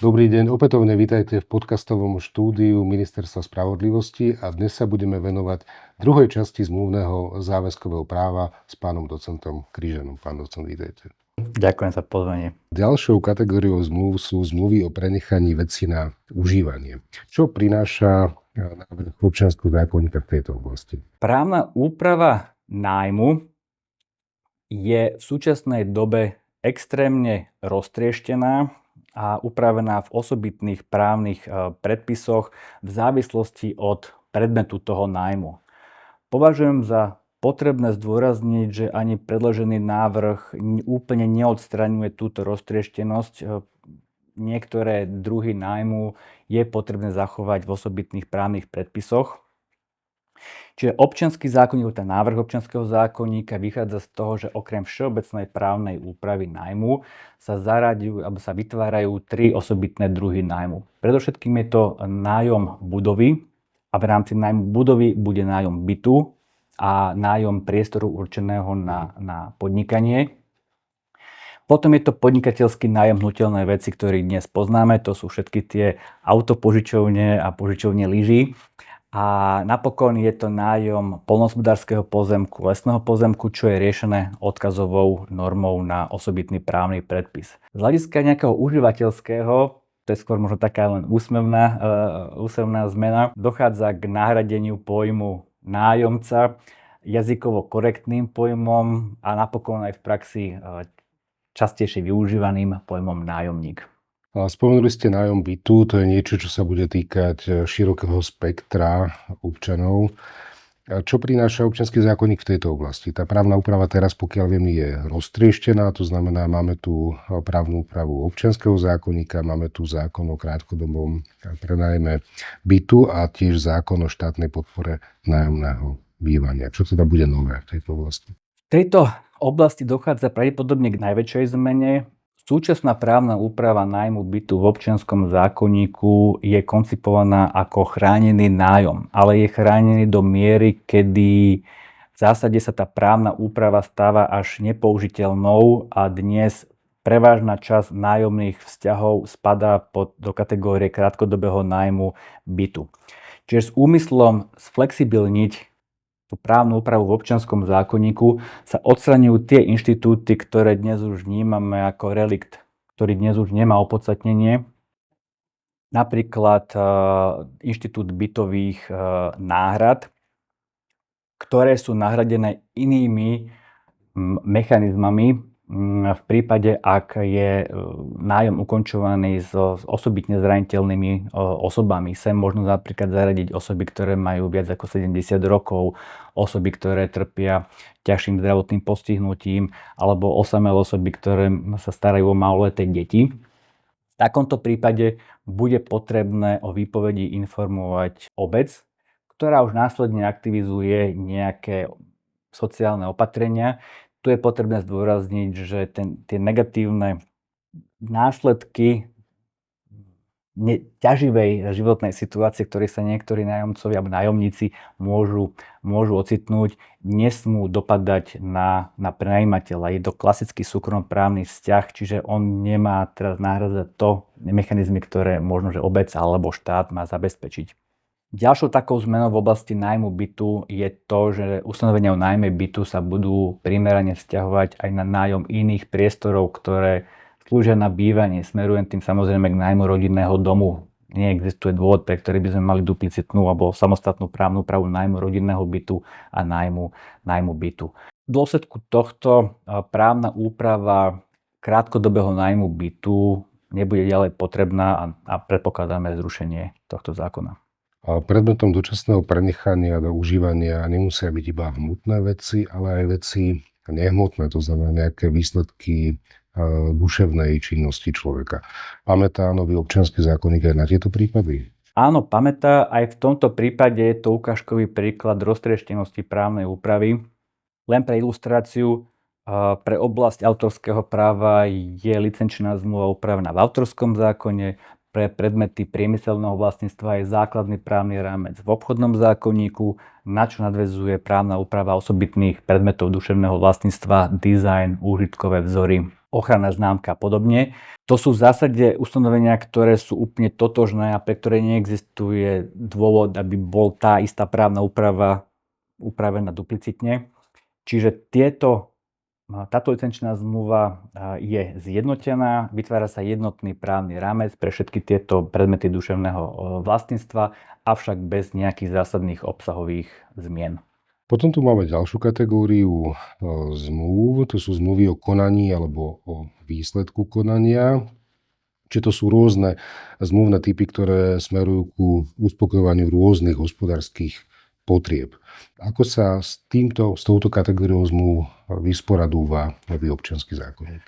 Dobrý deň, opätovne vítajte v podcastovom štúdiu Ministerstva spravodlivosti a dnes sa budeme venovať druhej časti zmluvného záväzkového práva s pánom docentom Kryžanom. Pán docent, vítajte. Ďakujem za pozvanie. Ďalšou kategóriou zmluv sú zmluvy o prenechaní vecí na užívanie. Čo prináša návrh občianskeho zákonníka v tejto oblasti? Právna úprava nájmu je v súčasnej dobe extrémne roztrieštená a upravená v osobitných právnych predpisoch v závislosti od predmetu toho nájmu. Považujem za potrebné zdôrazniť, že ani predložený návrh úplne neodstraňuje túto roztrieštenosť. Niektoré druhy nájmu je potrebné zachovať v osobitných právnych predpisoch. Čiže občiansky zákonník, ten návrh občianskeho zákonníka vychádza z toho, že okrem všeobecnej právnej úpravy nájmu sa zaraďujú alebo sa vytvárajú tri osobitné druhy nájmu. Predovšetkým je to nájom budovy a v rámci nájmu budovy bude nájom bytu a nájom priestoru určeného na podnikanie. Potom je to podnikateľský nájom hnutelnej veci, ktorý dnes poznáme. To sú všetky tie autopožičovne a požičovne lyží. A napokon je to nájom poľnohospodárskeho pozemku, lesného pozemku, čo je riešené odkazovou normou na osobitný právny predpis. Z hľadiska nejakého užívateľského, to je skôr možno taká len úsmevná zmena, dochádza k nahradeniu pojmu nájomca jazykovo korektným pojmom a napokon aj v praxi častejšie využívaným pojmom nájomník. Spomenuli ste nájom bytu, to je niečo, čo sa bude týkať širokého spektra občanov. Čo prináša občiansky zákonník v tejto oblasti? Tá právna úprava teraz, pokiaľ viem, je roztrieštená, to znamená, máme tu právnu úpravu občianskeho zákonníka, máme tu zákon o krátkodobom prenájme bytu a tiež zákon o štátnej podpore nájomného bývania. Čo teda bude nové v tejto oblasti? V tejto oblasti dochádza pravdepodobne k najväčšej zmene. Súčasná právna úprava nájmu bytu v občianskom zákonníku je koncipovaná ako chránený nájom, ale je chránený do miery, kedy v zásade sa tá právna úprava stáva až nepoužiteľnou a dnes prevažná časť nájomných vzťahov spadá do kategórie krátkodobého nájmu bytu. Čiže s úmyslom sflexibilniť tú právnu úpravu v občianskom zákonníku sa odstraňujú tie inštitúty, ktoré dnes už vnímame ako relikt, ktorý dnes už nemá opodstatnenie. Napríklad inštitút bytových náhrad, ktoré sú nahradené inými mechanizmami v prípade, ak je nájom ukončovaný s osobitne zraniteľnými osobami. Sem možno napríklad zaradiť osoby, ktoré majú viac ako 70 rokov, osoby, ktoré trpia ťažším zdravotným postihnutím, alebo osamelé osoby, ktoré sa starajú o maloleté deti. V takomto prípade bude potrebné o výpovedi informovať obec, ktorá už následne aktivizuje nejaké sociálne opatrenia. Tu je potrebné zdôrazniť, že tie negatívne následky ťaživej životnej situácie, ktorej sa niektorí nájomcovia alebo nájomníci môžu ocitnúť, nesmú dopadať na prenajímateľa. Je to klasický súkromnoprávny vzťah, čiže on nemá teraz nahrádzať mechanizmy, ktoré možno, že obec alebo štát má zabezpečiť. Ďalšou takou zmenou v oblasti nájmu bytu je to, že ustanovenia o nájme bytu sa budú primerane vzťahovať aj na nájom iných priestorov, ktoré slúžia na bývanie. Smerujem tým samozrejme k nájmu rodinného domu. Neexistuje dôvod, pre ktorý by sme mali duplicitnú alebo samostatnú právnu úpravu nájmu rodinného bytu a nájmu bytu. V dôsledku tohto právna úprava krátkodobého nájmu bytu nebude ďalej potrebná a predpokladáme zrušenie tohto zákona. A predmetom dočasného prenechania do užívania nemusia byť iba hmotné veci, ale aj veci nehmotné, to znamená nejaké výsledky duševnej činnosti človeka. Pamätá nový občiansky zákonník aj na tieto prípady? Áno, pamätá. Aj v tomto prípade je to ukážkový príklad roztrieštenosti právnej úpravy. Len pre ilustráciu, pre oblasť autorského práva je licenčná zmluva upravená v autorskom zákone, pre predmety priemyselného vlastníctva je základný právny rámec v obchodnom zákonníku, na čo nadväzuje právna úprava osobitných predmetov duševného vlastníctva, dizajn, úžitkové vzory. ochranná známka a podobne. To sú v zásade ustanovenia, ktoré sú úplne totožné a pre ktoré neexistuje dôvod, aby bol tá istá právna úprava upravená duplicitne. Čiže táto licenčná zmluva je zjednotená, vytvára sa jednotný právny rámec pre všetky tieto predmety duševného vlastníctva, avšak bez nejakých zásadných obsahových zmien. Potom tu máme ďalšiu kategóriu zmluv, to sú zmluvy o konaní alebo o výsledku konania. Čiže to sú rôzne zmluvné typy, ktoré smerujú ku uspokojovaniu rôznych hospodárskych potrieb. Ako sa s touto kategóriou zmluv vysporadúva nový občiansky zákonník?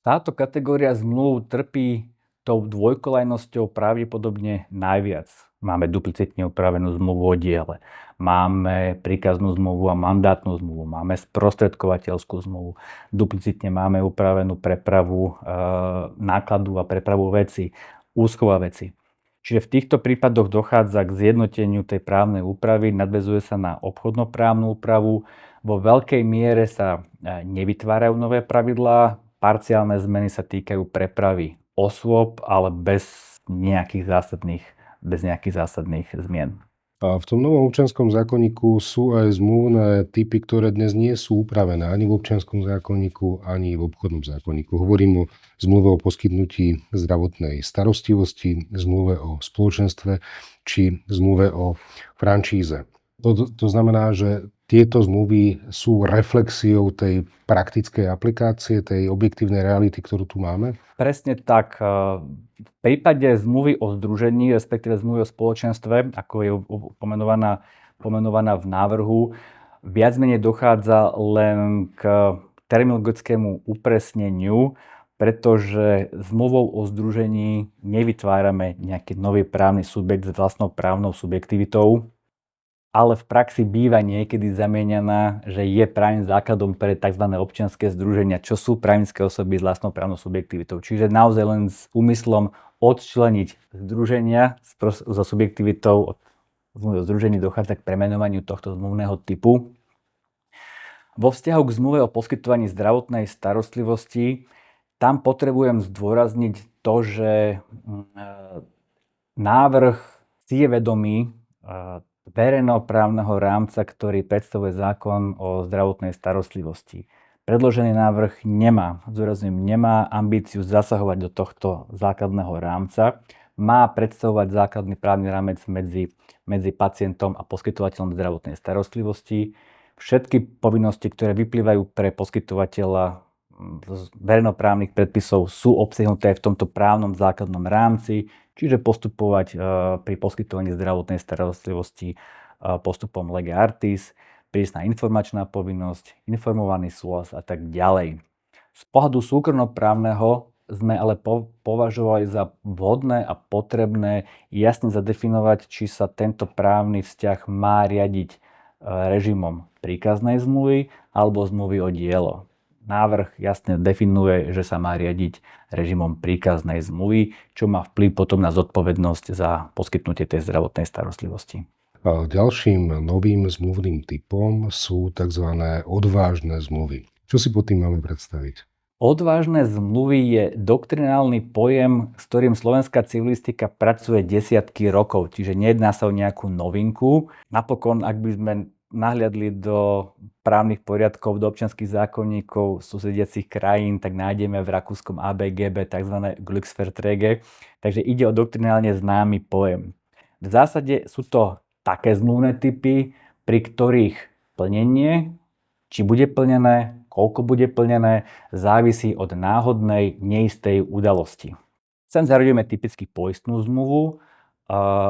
Táto kategória zmluv trpí tou dvojkolajnosťou pravdepodobne najviac. Máme duplicitne upravenú zmluvu o diele, máme príkaznú zmluvu a mandátnu zmluvu, máme sprostredkovateľskú zmluvu, duplicitne máme upravenú prepravu nákladu a prepravu veci, úschova veci. Čiže v týchto prípadoch dochádza k zjednoteniu tej právnej úpravy, nadväzuje sa na obchodnoprávnu úpravu, vo veľkej miere sa nevytvárajú nové pravidlá, parciálne zmeny sa týkajú prepravy osôb, ale bez nejakých zásadných zmien. A v tom novom občianskom zákonníku sú aj zmluvné typy, ktoré dnes nie sú upravené ani v občianskom zákonníku, ani v obchodnom zákonníku. Hovorím o zmluve o poskytnutí zdravotnej starostlivosti, zmluve o spoločenstve či zmluve o franšíze. To znamená, že tieto zmluvy sú reflexiou tej praktickej aplikácie, tej objektívnej reality, ktorú tu máme? Presne tak. V prípade zmluvy o združení, respektíve zmluvy o spoločenstve, ako je pomenovaná v návrhu, viac menej dochádza len k terminologickému upresneniu, pretože zmluvou o združení nevytvárame nejaký nový právny subjekt s vlastnou právnou subjektivitou, ale v praxi býva niekedy zamieňaná, že je právnym základom pre tzv. Občianske združenia, čo sú právnické osoby s vlastnou právnou subjektivitou. Čiže naozaj len s úmyslom odčleniť združenia so subjektivitou od zmluvy o združení dochádza k premenovaniu tohto zmluvného typu. Vo vzťahu k zmluve o poskytovaní zdravotnej starostlivosti tam potrebujem zdôrazniť to, že návrh si je vedomý verejnoprávneho rámca, ktorý predstavuje zákon o zdravotnej starostlivosti. Predložený návrh nemá ambíciu zasahovať do tohto základného rámca. Má predstavovať základný právny rámec medzi pacientom a poskytovateľom zdravotnej starostlivosti. Všetky povinnosti, ktoré vyplývajú pre poskytovateľa z verejnoprávnych predpisov, sú obsiahnuté v tomto právnom základnom rámci, čiže postupovať pri poskytovaní zdravotnej starostlivosti postupom lege artis, prísna informačná povinnosť, informovaný súhlas a tak ďalej. Z pohľadu súkromnoprávneho sme ale považovali za vhodné a potrebné jasne zadefinovať, či sa tento právny vzťah má riadiť režimom príkaznej zmluvy alebo zmluvy o dielo. Návrh jasne definuje, že sa má riadiť režimom príkaznej zmluvy, čo má vplyv potom na zodpovednosť za poskytnutie tej zdravotnej starostlivosti. Ďalším novým zmluvným typom sú tzv. Odvážne zmluvy. Čo si pod tým máme predstaviť? Odvážne zmluvy je doktrinálny pojem, s ktorým slovenská civilistika pracuje desiatky rokov, čiže nejedná sa o nejakú novinku. Napokon, ak by sme nahliadli do právnych poriadkov, do občianskych zákonníkov susediacich krajín, tak nájdeme v rakúskom ABGB tzv. Glücksverträge. Takže ide o doktrinálne známy pojem. V zásade sú to také zmluvné typy, pri ktorých plnenie, či bude plnené, koľko bude plnené, závisí od náhodnej, neistej udalosti. Sem zaradíme typicky poistnú zmluvu,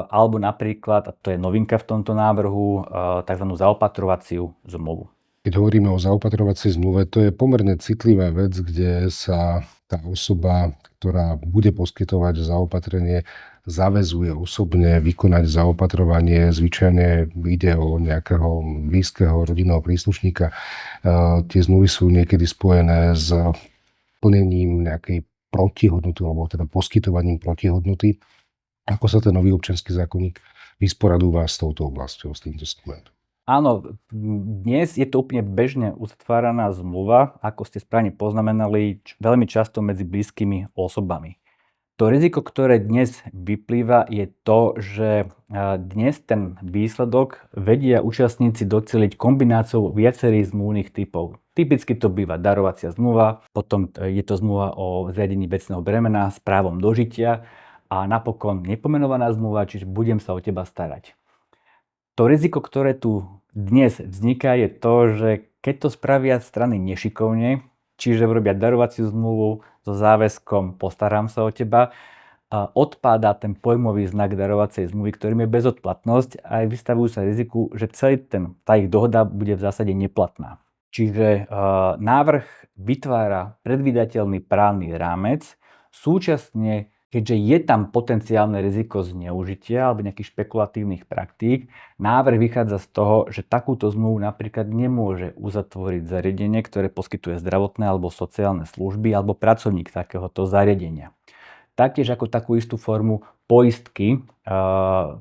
alebo napríklad, a to je novinka v tomto návrhu, tzv. Zaopatrovaciu zmluvu. Keď hovoríme o zaopatrovacej zmluve, to je pomerne citlivá vec, kde sa tá osoba, ktorá bude poskytovať zaopatrenie, zaväzuje osobne vykonať zaopatrovanie. Zvyčajne ide o nejakého blízkeho rodinného príslušníka. Tie zmluvy sú niekedy spojené s plnením nejakej protihodnoty, alebo teda poskytovaním protihodnoty. Ako sa ten nový občiansky zákonník vysporadúva s touto oblasťou, s týmto segmentom? Áno, dnes je to úplne bežne uzatváraná zmluva, ako ste správne poznamenali, veľmi často medzi blízkymi osobami. To riziko, ktoré dnes vyplýva, je to, že dnes ten výsledok vedia účastníci doceliť kombináciou viacerých zmluvných typov. Typicky to býva darovacia zmluva, potom je to zmluva o zriadení vecného bremena s právom dožitia a napokon nepomenovaná zmluva, čiže budem sa o teba starať. To riziko, ktoré tu dnes vzniká, je to, že keď to spravia strany nešikovne, čiže urobia darovaciu zmluvu so záväzkom postarám sa o teba, odpáda ten pojmový znak darovacej zmluvy, ktorým je bezodplatnosť a vystavujú sa riziku, že tá ich dohoda bude v zásade neplatná. Čiže návrh vytvára predvídateľný právny rámec, súčasne keďže je tam potenciálne riziko zneužitia alebo nejakých špekulatívnych praktík, návrh vychádza z toho, že takúto zmluvu napríklad nemôže uzatvoriť zariadenie, ktoré poskytuje zdravotné alebo sociálne služby alebo pracovník takéhoto zariadenia. Taktiež ako takú istú formu poistky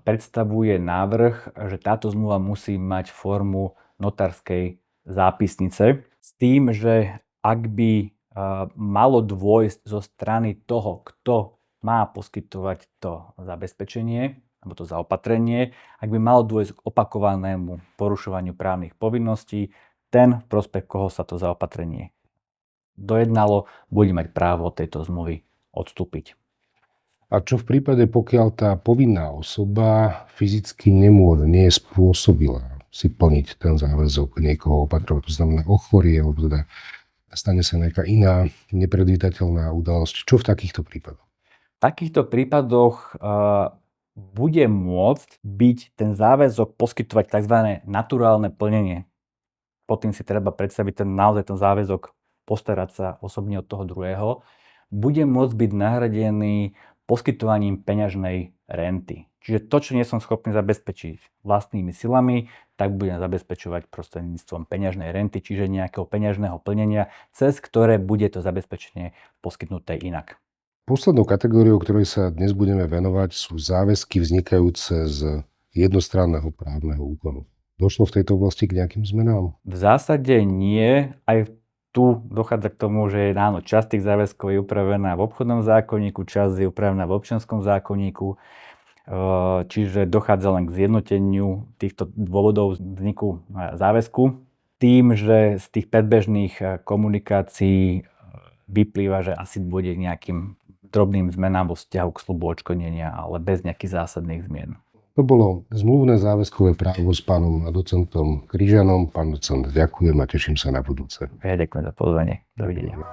predstavuje návrh, že táto zmluva musí mať formu notárskej zápisnice s tým, že ak by malo dôjsť zo strany toho, kto má poskytovať to zabezpečenie alebo to zaopatrenie, ak by malo dôjsť k opakovanému porušovaniu právnych povinností, ten, v prospech koho sa to zaopatrenie dojednalo, bude mať právo od tejto zmluvy odstúpiť. A čo v prípade, pokiaľ tá povinná osoba fyzicky nie je spôsobila si plniť ten záväzok niekoho opatrovať, to znamená ochorie, alebo teda stane sa nejaká iná nepredvídateľná udalosť. Čo v takýchto prípadoch? V takýchto prípadoch bude môcť byť ten záväzok poskytovať tzv. Naturálne plnenie. Pod tým si treba predstaviť naozaj ten záväzok postarať sa osobne od toho druhého. Bude môcť byť nahradený poskytovaním peňažnej renty. Čiže to, čo nie som schopný zabezpečiť vlastnými silami, tak budem zabezpečovať prostredníctvom peňažnej renty, čiže nejakého peňažného plnenia, cez ktoré bude to zabezpečenie poskytnuté inak. Poslednou kategóriou, ktorej sa dnes budeme venovať, sú záväzky vznikajúce z jednostranného právneho úkonu. Došlo v tejto oblasti k nejakým zmenám? V zásade nie. Aj tu dochádza k tomu, že áno, časť tých záväzkov je upravená v obchodnom zákonníku, časť je upravená v občianskom zákonníku. Čiže dochádza len k zjednoteniu týchto dôvodov vzniku záväzku. Tým, že z tých predbežných komunikácií vyplýva, že asi bude nejakým drobným zmenám vo vzťahu k sľubu odškodnenia, ale bez nejakých zásadných zmien. To bolo zmluvné záväzkové právo s pánom docentom Kryžanom. Pán docent, ďakujem a teším sa na budúce. Ja ďakujem za pozvanie. Dovidenia.